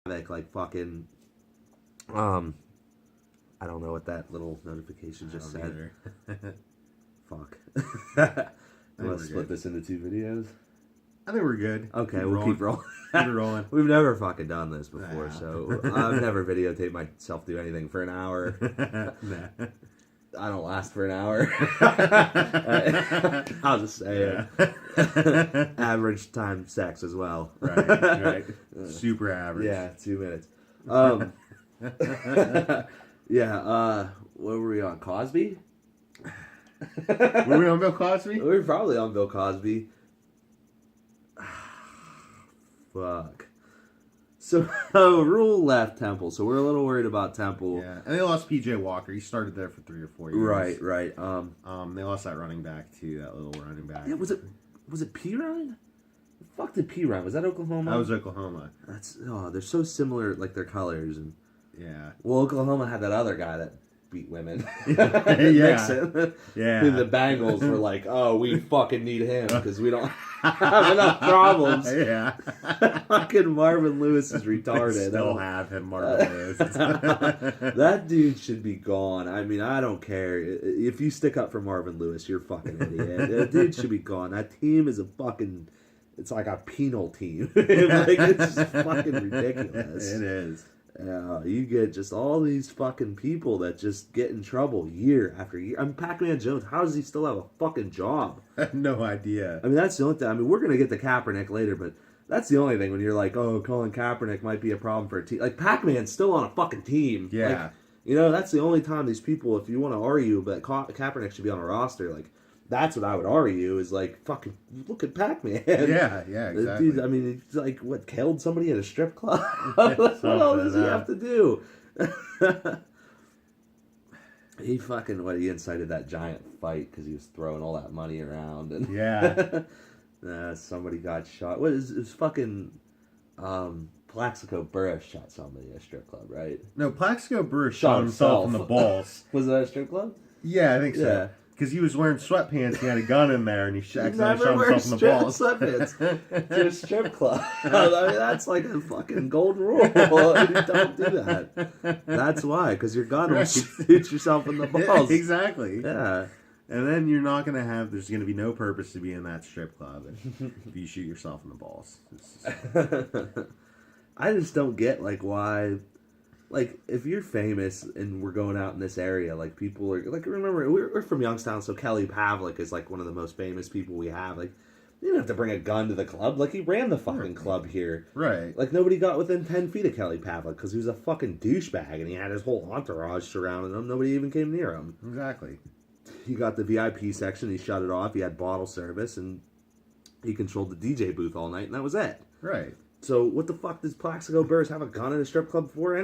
like fucking I don't know what that little notification just said. Fuck. I'm gonna split this into 2 videos. I think we're good. Okay, we'll keep rolling. Keep it rolling. We've never fucking done this before, so I've never videotaped myself do anything for an hour. Nah. I don't last for an hour. I'll just say it. Average time sex as well. Right. Super average. Yeah, 2 minutes. What were we on? Cosby? Were we on Bill Cosby? We were probably on Bill Cosby. Fuck. So Rule left Temple, so we're a little worried about Temple. Yeah, and they lost PJ Walker. He started there for 3 or 4 years. Right. They lost that running back too. That little running back. Yeah, was it Pirine? The fuck did Pirine? Was that Oklahoma? That was Oklahoma. They're so similar, like their colors and. Yeah. Well, Oklahoma had that other guy that beat women. Yeah. Yeah. The Bengals were like, oh, we fucking need him because we don't have enough problems. Yeah. Fucking Marvin Lewis is retarded. They still have him, Marvin Lewis. That dude should be gone. I mean, I don't care. If you stick up for Marvin Lewis, you're a fucking idiot. That dude should be gone. That team is a fucking... It's like a penal team. Like, it's just fucking ridiculous. It is. You get just all these fucking people that just get in trouble year after year. I mean, Pac-Man Jones, how does he still have a fucking job? I have no idea. I mean, that's the only thing. I mean, we're going to get to Kaepernick later, but that's the only thing when you're like, oh, Colin Kaepernick might be a problem for a team. Like, Pac-Man's still on a fucking team. Yeah. Like, that's the only time these people, if you want to argue that Kaepernick should be on a roster, like, that's what I would argue is like, fucking look at Pac-Man. Yeah, exactly. Dude, I mean, he's like, what, killed somebody at a strip club? What does he have to do? He fucking, he incited that giant fight because he was throwing all that money around. And Yeah. Somebody got shot. What is it was fucking Plaxico Burress shot somebody at a strip club, right? No, Plaxico Burress shot himself in the balls. Was that a strip club? Yeah, I think so. Yeah. Because he was wearing sweatpants, he had a gun in there, and he accidentally shot himself in the balls. Sweatpants to a strip club. I mean, that's like a fucking golden rule. You don't do that. That's why, because your gun will shoot yourself in the balls. Exactly. Yeah. And then you're not going to have, there's going to be no purpose to be in that strip club if you shoot yourself in the balls. I just don't get, like, why... Like, if you're famous and we're going out in this area, like, people are... Like, remember, we're from Youngstown, so Kelly Pavlik is, like, one of the most famous people we have. Like, you didn't have to bring a gun to the club. Like, he ran the fucking club here. Right. Like, nobody got within 10 feet of Kelly Pavlik because he was a fucking douchebag and he had his whole entourage surrounding him. Nobody even came near him. Exactly. He got the VIP section, he shut it off, he had bottle service, and he controlled the DJ booth all night, and that was it. Right. So, what the fuck does Plaxico Burress have a gun in a strip club for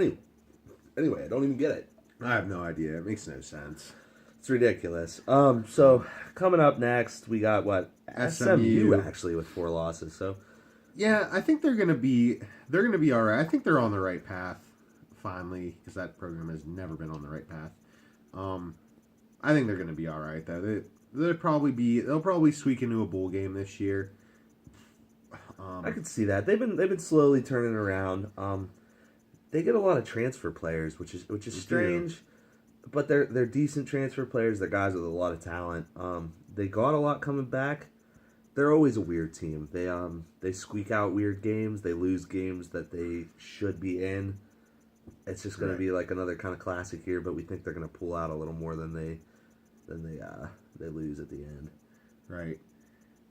Anyway, I don't even get it. I have no idea. It makes no sense. It's ridiculous. So coming up next, we got what? SMU actually with 4 losses. So yeah, I think they're gonna be all right. I think they're on the right path finally, because that program has never been on the right path. I think they're gonna be all right though. They'll probably squeak into a bowl game this year. I could see that. They've been slowly turning around. They get a lot of transfer players, which is strange, but they're decent transfer players. They're guys with a lot of talent. They got a lot coming back. They're always a weird team. They squeak out weird games. They lose games that they should be in. It's just going to be like another kind of classic year, but we think they're going to pull out a little more than they lose at the end. Right.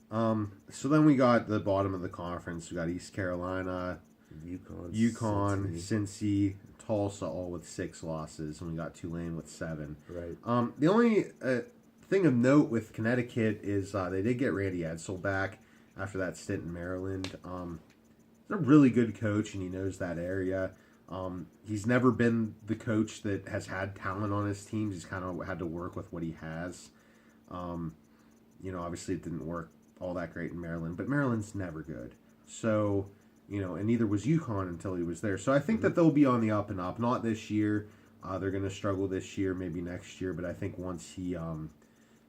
So then we got the bottom of the conference. We got East Carolina, UConn, Cincy, Tulsa, all with 6 losses, and we got Tulane with 7. Right. The only thing of note with Connecticut is they did get Randy Edsall back after that stint in Maryland. He's a really good coach, and he knows that area. He's never been the coach that has had talent on his teams. He's kind of had to work with what he has. Obviously it didn't work all that great in Maryland, but Maryland's never good. So... and neither was UConn until he was there. So I think that they'll be on the up and up. Not this year. They're going to struggle this year, maybe next year. But I think once he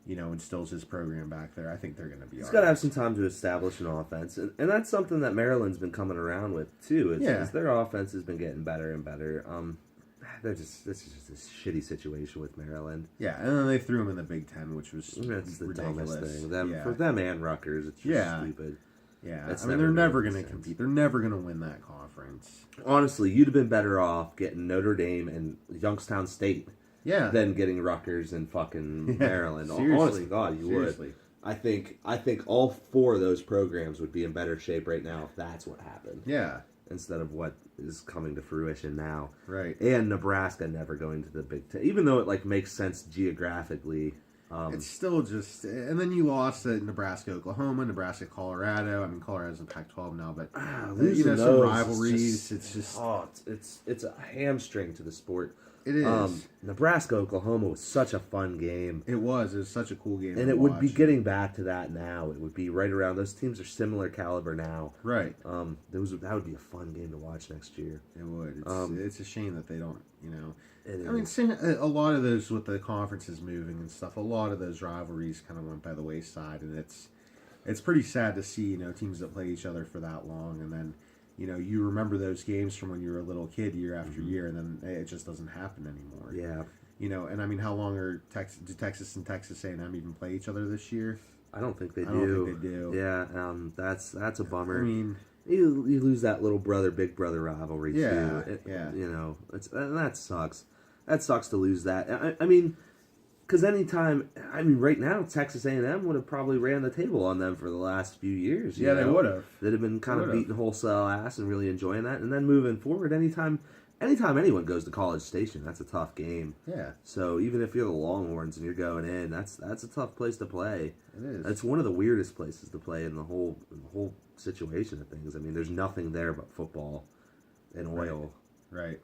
instills his program back there, I think they're going to be. He's got to have some time to establish an offense, and that's something that Maryland's been coming around with too. Is their offense has been getting better and better. This is just a shitty situation with Maryland. Yeah, and then they threw him in the Big Ten, which was that's the ridiculous. Dumbest thing. For them and Rutgers, it's just stupid. Yeah, they're never going to compete. They're never going to win that conference. Honestly, you'd have been better off getting Notre Dame and Youngstown State than getting Rutgers and fucking Maryland. Honestly, God, you would. I think all 4 of those programs would be in better shape right now if that's what happened. Yeah. Instead of what is coming to fruition now. Right. And Nebraska never going to the Big Ten. Even though it makes sense geographically. It's still just... And then you lost at Nebraska, Oklahoma, Nebraska, Colorado. I mean, Colorado's in Pac-12 now, but... some rivalries. It's just... It's a hamstring to the sport. It is. Nebraska, Oklahoma was such a fun game. It was. It was such a cool game. And it would be getting back to that now. It would be right around. Those teams are similar caliber now. Right. That would be a fun game to watch next year. It would. It's a shame that they don't, It I mean, a lot of those with the conferences moving and stuff, a lot of those rivalries kind of went by the wayside. And it's pretty sad to see, teams that play each other for that long. And then, you remember those games from when you were a little kid year after year, and then it just doesn't happen anymore. Yeah. And I mean, how long do Texas and Texas A&M even play each other this year? I don't think they do. I don't think they do. Yeah, that's a bummer. I mean, you lose that little brother big brother rivalry too. Yeah. And that sucks. That sucks to lose that. I mean, because right now Texas A&M would have probably ran the table on them for the last few years. Yeah, they would have. They'd have been kind of beating wholesale ass and really enjoying that. And then moving forward, anytime anyone goes to College Station, that's a tough game. Yeah. So even if you're the Longhorns and you're going in, that's a tough place to play. It is. It's one of the weirdest places to play in the whole situation of things. I mean, there's nothing there but football and oil. Right.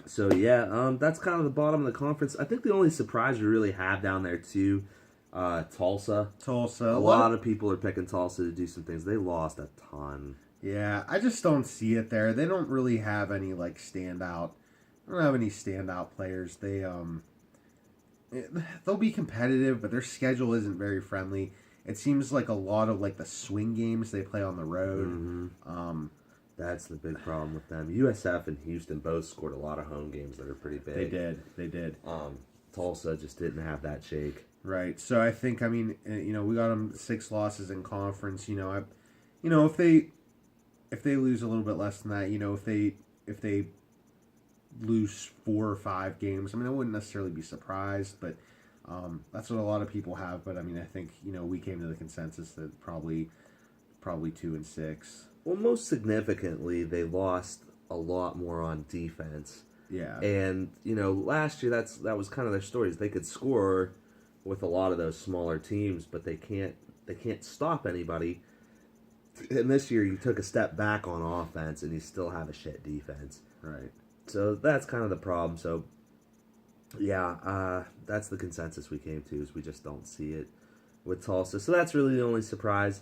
So yeah, that's kind of the bottom of the conference. I think the only surprise we really have down there too, Tulsa. A lot of people are picking Tulsa to do some things. They lost a ton. Yeah, I just don't see it there. They don't really have any standout. They don't have any standout players. They'll be competitive, but their schedule isn't very friendly. It seems like a lot of the swing games they play on the road. Mm-hmm. That's the big problem with them. USF and Houston both scored a lot of home games that are pretty big. They did. Tulsa just didn't have that shake. Right. So I think, we got them 6 losses in conference. If they lose a little bit less than that, if they lose 4 or 5 games, I wouldn't necessarily be surprised, but that's what a lot of people have. But I think we came to the consensus that probably 2-6. Well, most significantly, they lost a lot more on defense. Yeah. And, last year that was kind of their stories. They could score with a lot of those smaller teams, but they can't stop anybody. And this year you took a step back on offense and you still have a shit defense. Right. So that's kind of the problem. So yeah, that's the consensus we came to, is we just don't see it with Tulsa. So that's really the only surprise.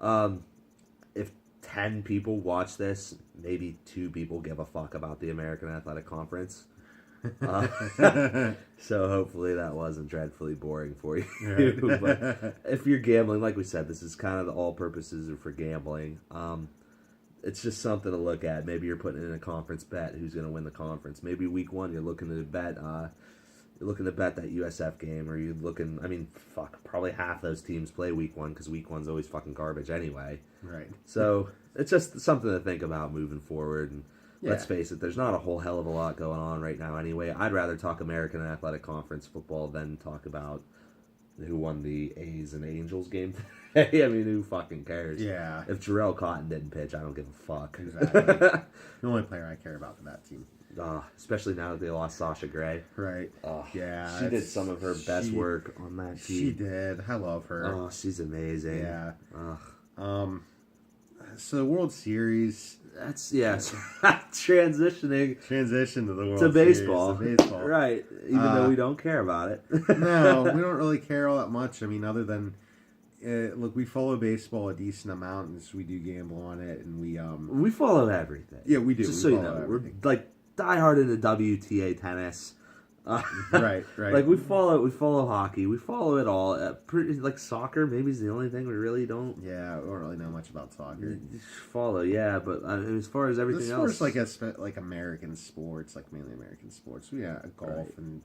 If 10 people watch this, maybe 2 people give a fuck about the American Athletic Conference. So hopefully that wasn't dreadfully boring for you. But if you're gambling, like we said, this is kind of the all purposes are for gambling. It's just something to look at. Maybe you're putting in a conference bet who's going to win the conference. Maybe week 1 you're looking to bet that USF game, or you're looking. Probably half those teams play week 1 because week 1's always fucking garbage anyway. Right. So it's just something to think about moving forward. And let's face it, there's not a whole hell of a lot going on right now anyway. I'd rather talk American Athletic Conference football than talk about who won the A's and Angels game today. Who fucking cares? Yeah. If Jarrell Cotton didn't pitch, I don't give a fuck. Exactly. The only player I care about for that team. Especially now that they lost Sasha Gray. Right. Yeah. She did some of her best work on that team. She did. I love her. Oh, she's amazing. Yeah. So the World Series. That's transitioning Transition to the World to baseball. Series. To baseball. Right. Even though we don't care about it. No, we don't really care all that much. Other than look, we follow baseball a decent amount, and we do gamble on it, and we follow everything. Yeah, we do. Just so you know, everything. We're diehard into WTA tennis. Right. Like we follow hockey, we follow it all. Like soccer, maybe is the only thing we really don't. Yeah, we don't really know much about soccer. Follow, yeah, but as far as everything else, like American sports, like mainly American sports. Yeah, golf and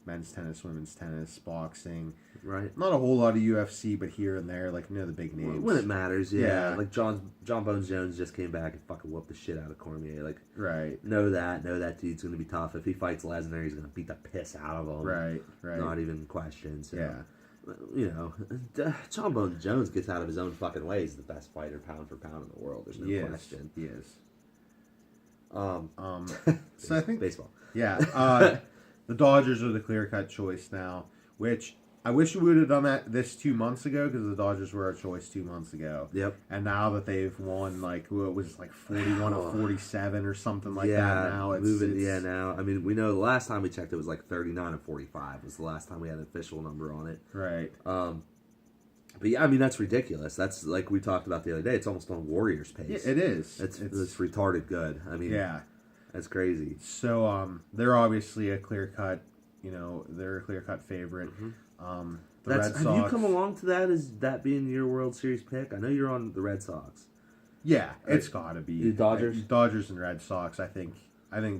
men's tennis, women's tennis, boxing. Right. Not a whole lot of UFC, but here and there, like the big names. When it matters, yeah. Like John Bones Jones just came back and fucking whooped the shit out of Cormier. Like, right. Know that dude's gonna be tough. If he fights Lesnar, he's gonna beat the piss out of him. Right. Not even question. So, yeah. John Bones Jones gets out of his own fucking way. He's the best fighter pound for pound in the world. There's no question. He is. So I think baseball. Yeah. The Dodgers are the clear-cut choice now, which I wish we would have done this 2 months ago because the Dodgers were our choice 2 months ago. Yep. And now that they've won, like, what was it, like 41 of 47 or something like that now. Now. I mean, we know the last time we checked it was like 39 of 45 was the last time we had an official number on it. Right. But yeah, I mean, that's ridiculous. That's like we talked about the other day. It's almost on Warriors pace. Yeah, it is. It's retarded good. I mean, yeah. That's crazy. So they're obviously a clear-cut, they're a clear-cut favorite. Mm-hmm. The Red Sox. Have you come along to that as that being your World Series pick? I know you're on the Red Sox. Yeah, it's got to be. The Dodgers? Dodgers and Red Sox, I think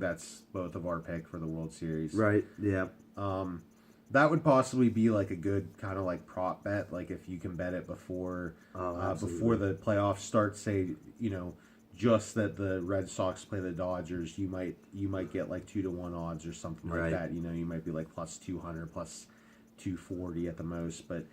that's both of our pick for the World Series. Right, yeah. That would possibly be like a good kind of like prop bet, like if you can bet it before the playoffs start, say, just that the Red Sox play the Dodgers, you might get like 2-1 odds or something like that. You might be like plus 200, plus 240 at the most. But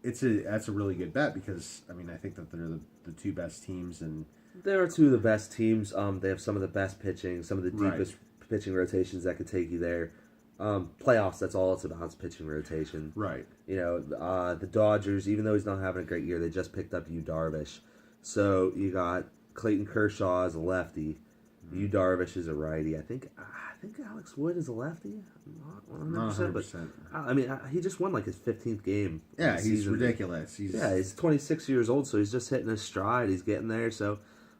that's a really good bet because I think that they're the two best teams, and they are two of the best teams. They have some of the best pitching, some of the deepest pitching rotations that could take you there. Playoffs, that's all it's about. It's pitching rotation. Right. The Dodgers, even though he's not having a great year, they just picked up Yu Darvish. So you got Clayton Kershaw as a lefty, Yu Darvish is a righty. I think Alex Wood is a lefty. Not 100%. But I mean, he just won like his 15th game. Yeah, he's ridiculous. He's 26 years old, so he's just hitting his stride. He's getting there. So,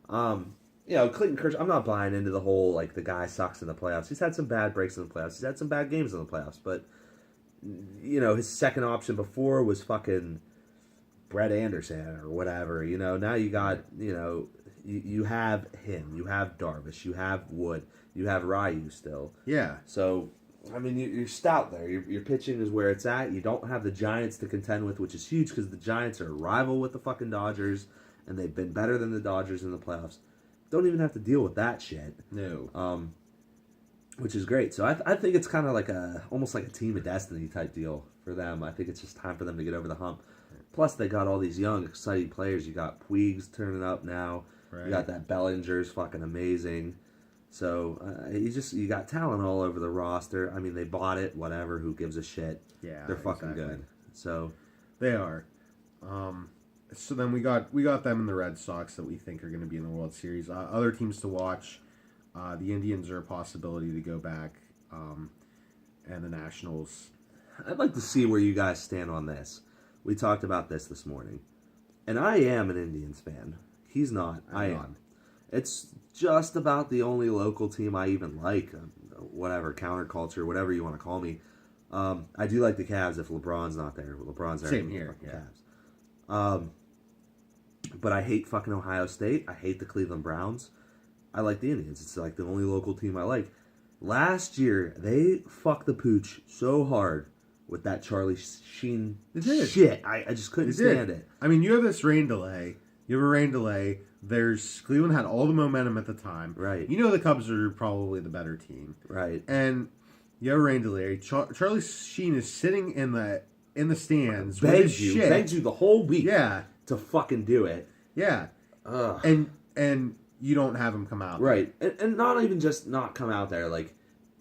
Clayton Kershaw, I'm not buying into the whole like the guy sucks in the playoffs. He's had some bad breaks in the playoffs. He's had some bad games in the playoffs, but his second option before was fucking Brett Anderson or whatever, Now you got, you have him, you have Darvish, you have Wood, you have Ryu still. Yeah. So, I mean, you're stout there. Your pitching is where it's at. You don't have the Giants to contend with, which is huge because the Giants are a rival with the fucking Dodgers, and they've been better than the Dodgers in the playoffs. Don't even have to deal with that shit. No. Which is great. So I think it's kind of like almost like a team of destiny type deal for them. I think it's just time for them to get over the hump. Plus, they got all these young, exciting players. You got Puig's turning up now. Right. You got that Bellinger's fucking amazing. So you got talent all over the roster. I mean, they bought it. Whatever. Who gives a shit? Yeah, they're fucking good. So they are. So then we got them and the Red Sox that we think are going to be in the World Series. Other teams to watch. The Indians are a possibility to go back, and the Nationals. I'd like to see where you guys stand on this. We talked about this morning. And I am an Indians fan. He's not. I am. It's just about the only local team I even like. Whatever, counterculture, whatever you want to call me. I do like the Cavs if LeBron's not there. LeBron's there. Same here. Yeah. Cavs. But I hate fucking Ohio State. I hate the Cleveland Browns. I like the Indians. It's like the only local team I like. Last year, they fucked the pooch so hard with that Charlie Sheen shit. I just couldn't stand it. I mean, you have this rain delay. You have a rain delay. Cleveland had all the momentum at the time. Right. The Cubs are probably the better team. Right. And you have a rain delay. Charlie Sheen is sitting in the stands. Begs you the whole week. Yeah. To fucking do it. Yeah. Ugh. And you don't have him come out. Right. And not even just not come out there. Like,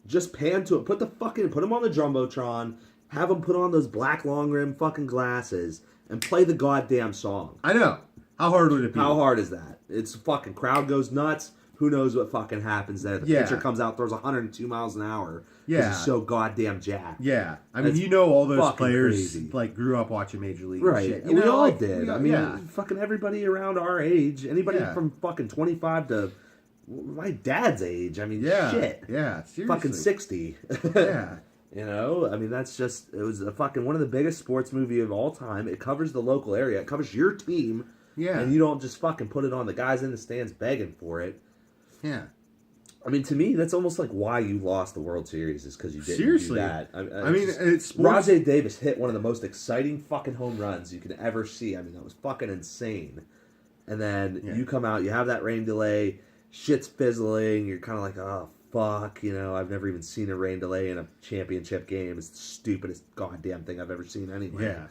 just pan to it. Put him on the Jumbotron. Have him put on those black long rim fucking glasses and play the goddamn song. I know. How hard would it be? How hard is that? It's fucking crowd goes nuts. Who knows what fucking happens there? The pitcher comes out, throws 102 miles an hour. Yeah. He's so goddamn jacked. Yeah. I mean, all those players crazy. Like grew up watching Major League. Right. Shit. We all did. Fucking everybody around our age, anybody from fucking 25 to my dad's age. I mean, Yeah, shit. yeah, seriously. Fucking 60. Yeah. You know, I mean, it was a fucking one of the biggest sports movie of all time. It covers the local area. It covers your team. Yeah. And you don't just fucking put it on the guys in the stands begging for it. Yeah. I mean, to me, that's almost like why you lost the World Series is because you didn't Seriously. do that. I mean, it's sports. Rajay Davis hit one of the most exciting fucking home runs you can ever see. I mean, that was fucking insane. And then you come out, you have that rain delay, shit's fizzling, you're kind of like, oh, fuck, you know, I've never even seen a rain delay in a championship game. It's the stupidest goddamn thing I've ever seen anyway. Yeah.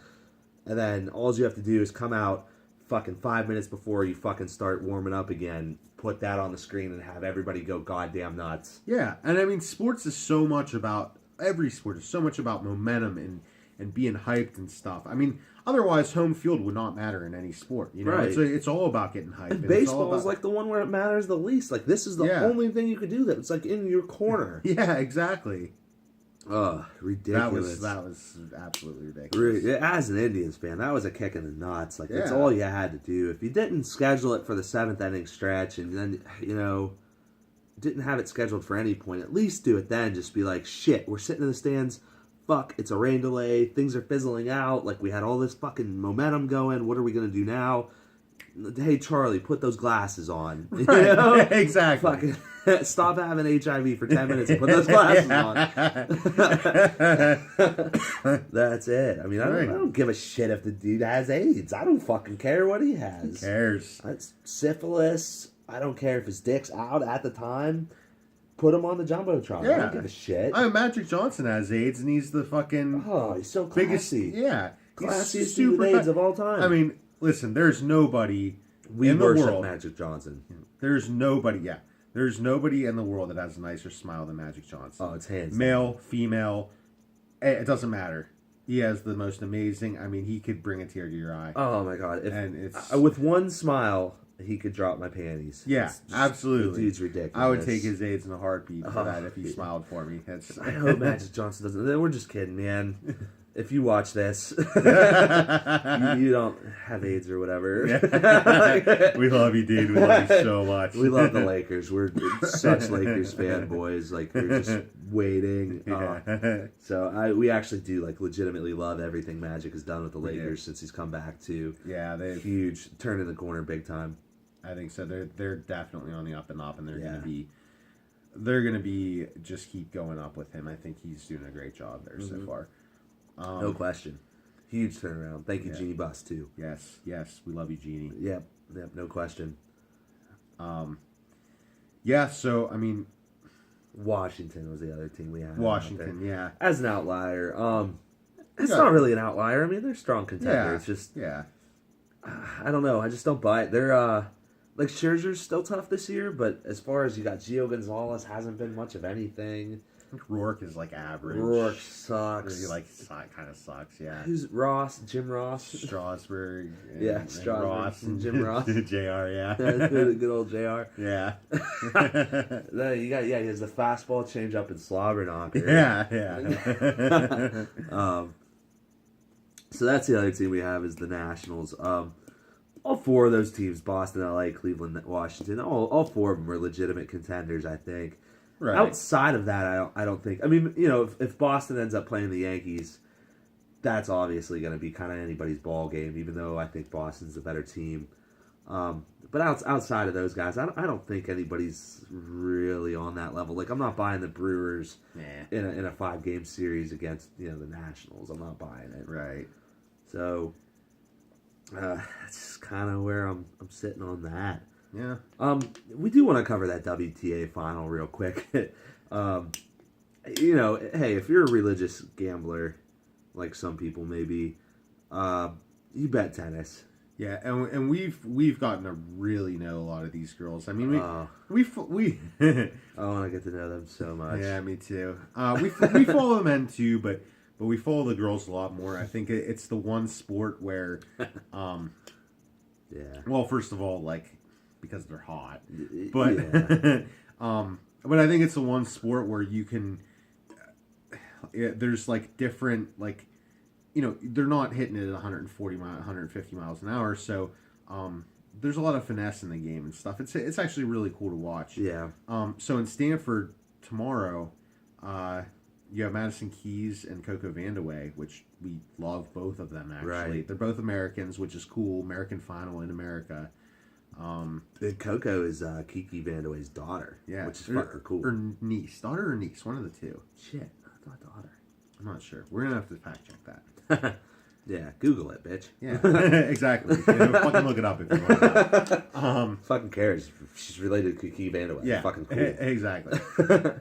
And then all you have to do is come out fucking 5 minutes before you fucking start warming up again, put that on the screen and have everybody go goddamn nuts. Yeah, and I mean, sports is so much about, every sport is so much about momentum and being hyped and stuff. I mean, otherwise home field would not matter in any sport. You know, Right. it's all about getting hyped. And baseball is like the one where it matters the least. Like, this is the only thing you could do that. It's like in your corner. Yeah, exactly. Ugh, ridiculous. That was absolutely ridiculous. As an Indians fan, that was a kick in the nuts. Like, that's Yeah. all you had to do. If you didn't schedule it for the 7th inning stretch and then, you know, didn't have it scheduled for any point, at least do it then. Just be like, shit, we're sitting in the stands. Fuck, it's a rain delay. Things are fizzling out. Like, we had all this fucking momentum going. What are we going to do now? Hey, Charlie, put those glasses on. You Right. know? Exactly. Fucking stop having HIV for 10 minutes and put those glasses on. That's it. I mean, I don't give a shit if the dude has AIDS. I don't fucking care what he has. Who cares? That's syphilis. I don't care if his dick's out at the time. Put him on the Jumbotron. I don't give a shit. Magic Johnson has AIDS, and he's the fucking Oh, he's so classy. Classiest dude with AIDS of all time. I mean, listen, there's nobody we in the worship world. Magic Johnson. There's nobody in the world that has a nicer smile than Magic Johnson. Oh, it's hands Male, female, it doesn't matter. He has the most amazing. I mean, he could bring a tear to your eye. Oh my god! And it's with one smile, he could drop my panties. Yeah, It's just, absolutely. The dude's ridiculous. I would take his AIDS in a heartbeat for that if he smiled for me. I hope Magic Johnson doesn't. We're just kidding, man. If you watch this, you don't have AIDS or whatever. We love you, dude. We love you so much. We love the Lakers. We're such Lakers fanboys. Like, we're just waiting. So we actually do like legitimately love everything Magic has done with the Lakers since he's come back too. Yeah, they huge, turning the corner big time. I think so. They're definitely on the up and up, and they're gonna be just keep going up with him. I think he's doing a great job there so far. No question. Huge turnaround. Thank you, Jeannie Buss, too. Yes. We love you, Jeannie. Yep, no question. Yeah, so, I mean... Washington was the other team we had. Washington, yeah. As an outlier. It's not really an outlier. I mean, they're strong contenders. Yeah. It's just... Yeah. I don't know. I just don't buy it. They're, like, Scherzer's still tough this year, but as far as you got Gio Gonzalez, hasn't been much of anything. I think Rourke is like average. Rourke sucks. He kind of sucks, yeah. Who's Ross? Jim Ross? Strasburg. And Strasburg Ross and Jim Ross. JR, yeah. Good old JR. Yeah. He has the fastball change up and slobber knocker. Yeah. So that's the other team we have is the Nationals. All four of those teams, Boston, LA, Cleveland, Washington, all four of them are legitimate contenders, I think. Right. Outside of that, I don't think. I mean, you know, if Boston ends up playing the Yankees, that's obviously going to be kind of anybody's ball game, even though I think Boston's a better team. But outside of those guys, I don't think anybody's really on that level. Like, I'm not buying the Brewers in a 5-game series against the Nationals. I'm not buying it. Right. So that's kind of where I'm sitting on that. Yeah. We do want to cover that WTA final real quick. Hey, if you're a religious gambler, like some people maybe, you bet tennis. Yeah, and we've gotten to really know a lot of these girls. I mean, we I want to get to know them so much. Yeah, me too. We follow the men too, but we follow the girls a lot more. I think it's the one sport where, well, first of all, like, because they're hot, but but I think it's the one sport where you can. There's like different they're not hitting it at 140 150 miles an hour, so there's a lot of finesse in the game and stuff. It's actually really cool to watch. Yeah. So in Stanford tomorrow, you have Madison Keys and Coco Vandeweghe, which we love both of them, actually. Right. They're both Americans, which is cool. American final in America. Coco is Kiki Vandeweghe's daughter. Yeah. Which is fucking cool. Or niece. Daughter or niece. One of the two. Shit. I thought daughter. I'm not sure. We're going to have to fact check that. Yeah. Google it, bitch. Yeah. Exactly. Fucking look it up if you want. Fucking cares. She's related to Kiki Vandeweghe. Yeah. Fucking cool. Exactly.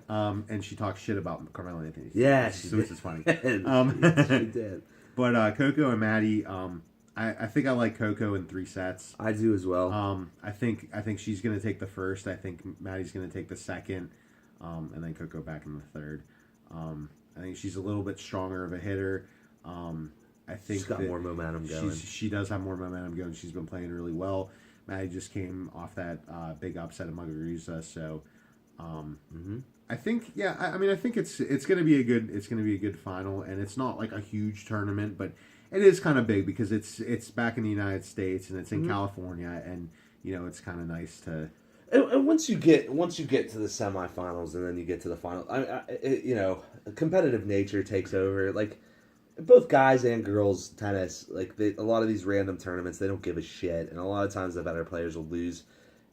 And she talks shit about Carmelo Anthony. Yeah. Which is funny. She did. But Coco and Maddie, I think I like Coco in 3 sets. I do as well. I think she's going to take the first. I think Maddie's going to take the second, and then Coco back in the third. I think she's a little bit stronger of a hitter. I think She's got more momentum going. She does have more momentum going. She's been playing really well. Maddie just came off that big upset of Muguruza, so I think I think it's going to be a good final, and it's not like a huge tournament, but it is kind of big because it's back in the United States and it's in California, and it's kind of nice to. And once you get to the semifinals and then you get to the final, competitive nature takes over. Like both guys and girls tennis, like a lot of these random tournaments, they don't give a shit, and a lot of times the better players will lose.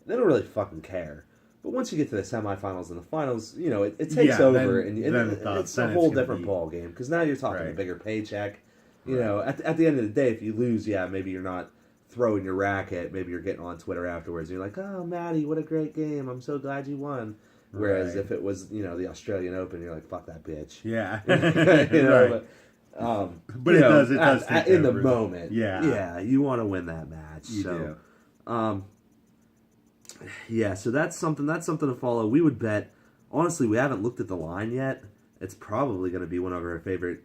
They don't really fucking care. But once you get to the semifinals and the finals, it takes over, and it's a whole different ball game because now you're talking a bigger paycheck. At the end of the day, if you lose, maybe you're not throwing your racket. Maybe you're getting on Twitter afterwards and you're like, "Oh, Maddie, what a great game! I'm so glad you won." Whereas if it was, the Australian Open, you're like, "Fuck that bitch." Yeah. But it does take in over. the moment. Yeah, you want to win that match. You do. So that's something to follow. We would bet. Honestly, we haven't looked at the line yet. It's probably going to be one of our favorite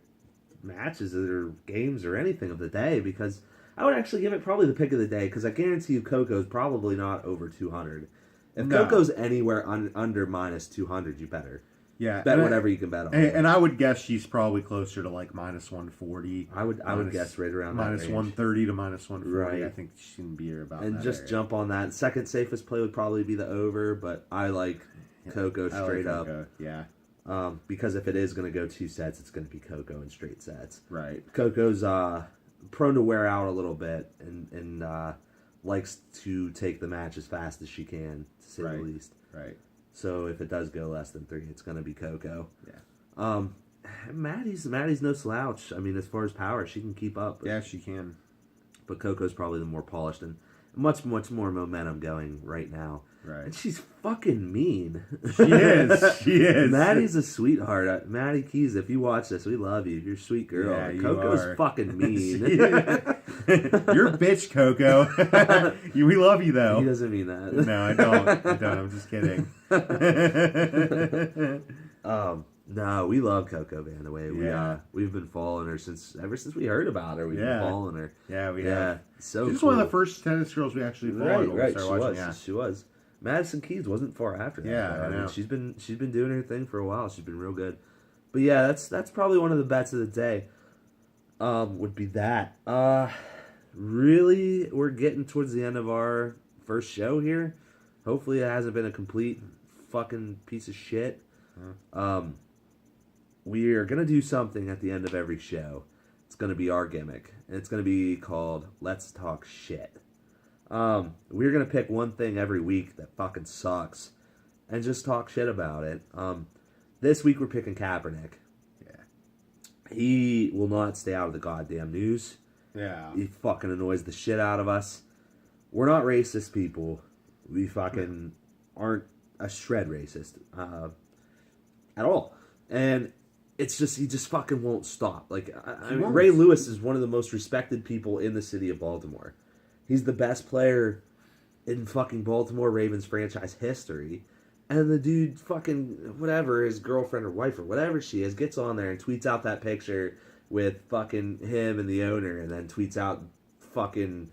matches or games or anything of the day, because I would actually give it probably the pick of the day, because I guarantee you Coco's probably not over 200. If Coco's anywhere under minus 200, you better. Yeah, bet whatever you can bet on. And I would guess she's probably closer to like minus 140. I would guess right around minus that range. 130 to minus 140. Right. I think she can be about and that just area. Jump on that. Second safest play would probably be the over, but I like Coco straight up. Coco. Yeah. Because if it is going to go 2 sets, it's going to be Coco in straight sets. Right. Coco's prone to wear out a little bit and likes to take the match as fast as she can, to say the least. Right. So if it does go less than 3, it's going to be Coco. Yeah. Maddie's no slouch. I mean, as far as power, she can keep up. Yeah, she can. But Coco's probably the more polished and much more momentum going right now. Right. And she's fucking mean. She is. She is. Maddie's a sweetheart. Maddie Keys, if you watch this, we love you. You're a sweet girl. Yeah, you Coco's are. fucking mean. You're a bitch, Coco. We love you, though. He doesn't mean that. No, I don't. I'm just kidding. No, we love Coco Vandeweghe. Yeah. We've been following her ever since we heard about her. We've been following her. Yeah, we have. So She's cool. one of the first tennis girls we actually followed. Right. She was. Madison Keys wasn't far after that. Yeah, though. I know. Mean, she's been doing her thing for a while. She's been real good. But yeah, that's probably one of the bets of the day. Would be that. Really, we're getting towards the end of our first show here. Hopefully, it hasn't been a complete fucking piece of shit. We are gonna do something at the end of every show. It's gonna be our gimmick, and it's gonna be called "Let's Talk Shit." We're gonna pick one thing every week that fucking sucks, and just talk shit about it. This week we're picking Kaepernick. Yeah. He will not stay out of the goddamn news. Yeah. He fucking annoys the shit out of us. We're not racist people. We fucking aren't a shred racist at all. And it's just, he just fucking won't stop. Like, I mean, Ray Lewis is one of the most respected people in the city of Baltimore. He's the best player in fucking Baltimore Ravens franchise history. And the dude fucking, whatever, his girlfriend or wife or whatever she is, gets on there and tweets out that picture with fucking him and the owner, and then tweets out fucking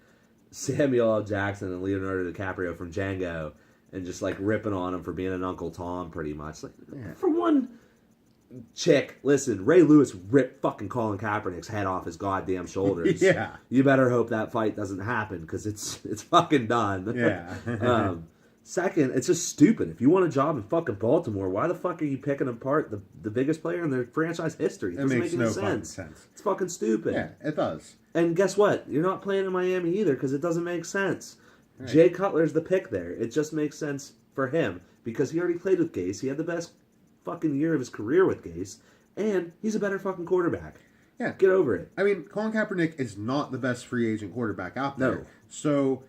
Samuel L. Jackson and Leonardo DiCaprio from Django, and just like ripping on him for being an Uncle Tom, pretty much. Like, for one, Chick, listen, Ray Lewis ripped fucking Colin Kaepernick's head off his goddamn shoulders. Yeah. You better hope that fight doesn't happen because it's fucking done. Yeah. Second, it's just stupid. If you want a job in fucking Baltimore, why the fuck are you picking apart the biggest player in their franchise history? It doesn't makes make any no fucking sense. sense. It's fucking stupid. Yeah, it does. And guess what? You're not playing in Miami either because it doesn't make sense. Right. Jay Cutler's the pick there. It just makes sense for him because he already played with Gase. He had the best fucking year of his career with Gase, and he's a better fucking quarterback. Yeah. Get over it. I mean, Colin Kaepernick is not the best free agent quarterback out there. No. So,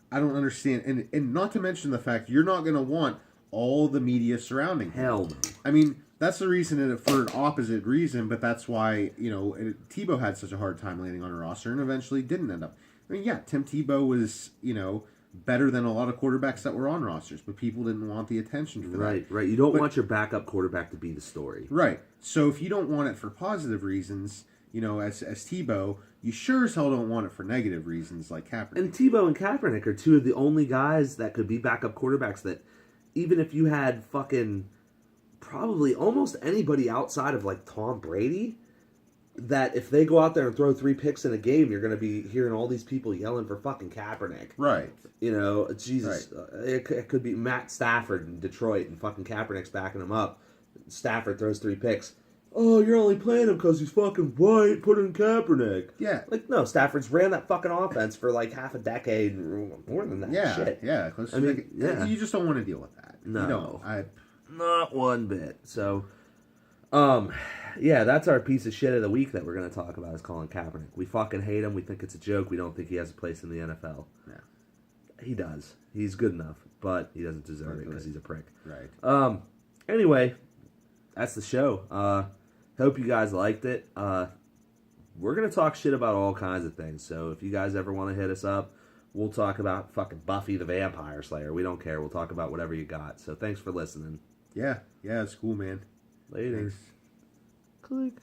I don't understand. And not to mention the fact you're not going to want all the media surrounding him. Hell no. I mean, that's the reason for an opposite reason, but that's why, Tebow had such a hard time landing on a roster and eventually didn't end up. I mean, yeah, Tim Tebow was, better than a lot of quarterbacks that were on rosters, but people didn't want the attention for that. Right. You don't want your backup quarterback to be the story. Right. So if you don't want it for positive reasons, as Tebow, you sure as hell don't want it for negative reasons like Kaepernick. And Tebow and Kaepernick are two of the only guys that could be backup quarterbacks that even if you had fucking probably almost anybody outside of like Tom Brady, that if they go out there and throw 3 picks in a game, you're going to be hearing all these people yelling for fucking Kaepernick. Right. Jesus. Right. It could be Matt Stafford in Detroit and fucking Kaepernick's backing him up. Stafford throws 3 picks. Oh, you're only playing him because he's fucking white. Put in Kaepernick. Yeah. Like, no, Stafford's ran that fucking offense for like half a decade, more than that. Yeah, shit. yeah. You just don't want to deal with that. No, you don't. Not one bit. So, yeah, that's our piece of shit of the week that we're going to talk about is Colin Kaepernick. We fucking hate him. We think it's a joke. We don't think he has a place in the NFL. Yeah. He does. He's good enough, but he doesn't deserve it because he's a prick. Right. Anyway, that's the show. Hope you guys liked it. We're going to talk shit about all kinds of things. So if you guys ever want to hit us up, we'll talk about fucking Buffy the Vampire Slayer. We don't care. We'll talk about whatever you got. So thanks for listening. Yeah, it's cool, man. Later. Thanks. Click.